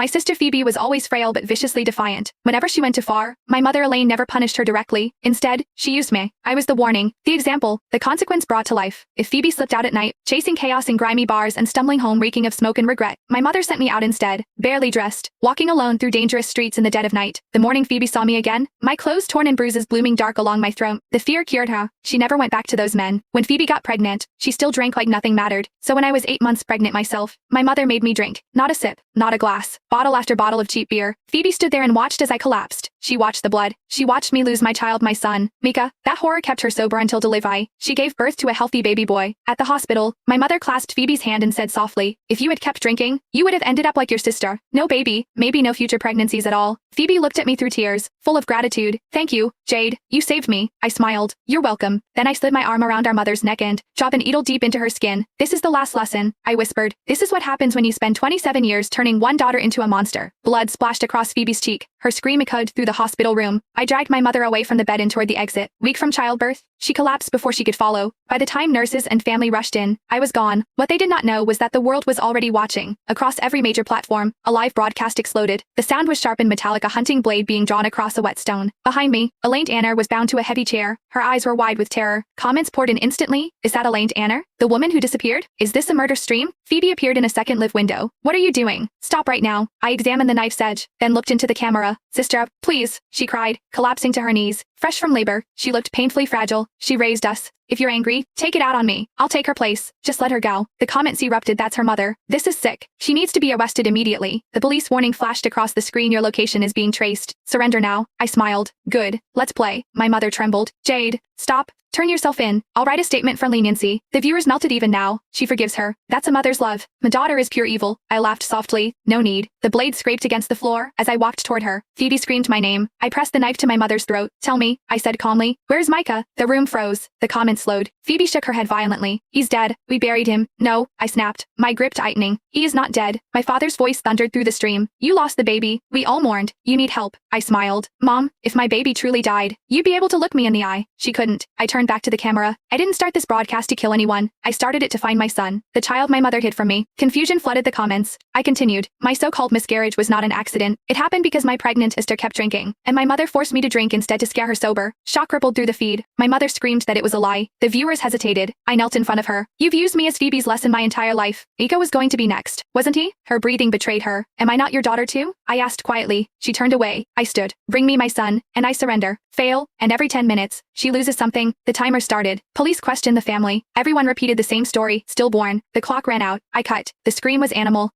My sister Phoebe was always frail but viciously defiant. Whenever she went too far, my mother Elaine never punished her directly. Instead, she used me. I was the warning, the example, the consequence brought to life. If Phoebe slipped out at night, chasing chaos in grimy bars and stumbling home reeking of smoke and regret, my mother sent me out instead, barely dressed, walking alone through dangerous streets in the dead of night. The morning Phoebe saw me again, my clothes torn and bruises blooming dark along my throat, the fear cured her. She never went back to those men. When Phoebe got pregnant, she still drank like nothing mattered. So when I was 8 months pregnant myself, my mother made me drink. Not a sip, not a glass, bottle after bottle of cheap beer. Phoebe stood there and watched as I collapsed. She watched the blood. She watched me lose my child, my son, Mika. That horror kept her sober until delivery. She gave birth to a healthy baby boy. At the hospital, my mother clasped Phoebe's hand and said softly, "If you had kept drinking, you would have ended up like your sister. No baby, maybe no future pregnancies at all." Phoebe looked at me through tears, full of gratitude. "Thank you, Jade. You saved me." I smiled. "You're welcome." Then I slid my arm around our mother's neck and dropped an needle deep into her skin. "This is the last lesson," I whispered. "This is what happens when you spend 27 years turning one daughter into a monster." Blood splashed across Phoebe's cheek. Her scream echoed through the hospital room. I dragged my mother away from the bed and toward the exit. Weak from childbirth, she collapsed before she could follow. By the time nurses and family rushed in, I was gone. What they did not know was that the world was already watching. Across every major platform, a live broadcast exploded. The sound was sharp and metallic, a hunting blade being drawn across a whetstone. Behind me, Elaine Anner was bound to a heavy chair. Her eyes were wide with terror. Comments poured in instantly. "Is that Elaine Anner? The woman who disappeared? Is this a murder stream?" Phoebe appeared in a second live window. "What are you doing? Stop right now." I examined the knife's edge, then looked into the camera. "Sister, please," she cried, collapsing to her knees. Fresh from labor, she looked painfully fragile. She raised us. "If you're angry, take it out on me. I'll take her place. Just let her go." The comments erupted. "That's her mother. This is sick. She needs to be arrested immediately." The police warning flashed across the screen. "Your location is being traced. Surrender now." I smiled. "Good. Let's play." My mother trembled. "Jade, stop. Turn yourself in. I'll write a statement for leniency." The viewers melted. "Even now, she forgives her. That's a mother's love. My daughter is pure evil." I laughed softly. "No need." The blade scraped against the floor as I walked toward her. Phoebe screamed my name. I pressed the knife to my mother's throat. "Tell me," I said calmly. "Where's Micah?" The room froze. The comments slowed. Phoebe shook her head violently. "He's dead. We buried him." "No," I snapped, my grip tightening. "He is not dead." My father's voice thundered through the stream. "You lost the baby. We all mourned. You need help." I smiled. "Mom, if my baby truly died, you'd be able to look me in the eye." She couldn't. I turned back to the camera. "I didn't start this broadcast to kill anyone. I started it to find my son, the child my mother hid from me." Confusion flooded the comments. I continued. "My so-called miscarriage was not an accident. It happened because my pregnant sister kept drinking, and my mother forced me to drink instead to scare her sober." Shock rippled through the feed. My mother screamed that it was a lie. The viewers hesitated. I knelt in front of her. "You've used me as Phoebe's lesson my entire life. Mika was going to be next, wasn't he?" Her breathing betrayed her. "Am I not your daughter too?" I asked quietly. She turned away. I stood. "Bring me my son, and I surrender." Fail, and every 10 minutes, she loses something. The timer started. Police questioned the family. Everyone repeated the same story. Stillborn. The clock ran out. I cut. The scream was animal.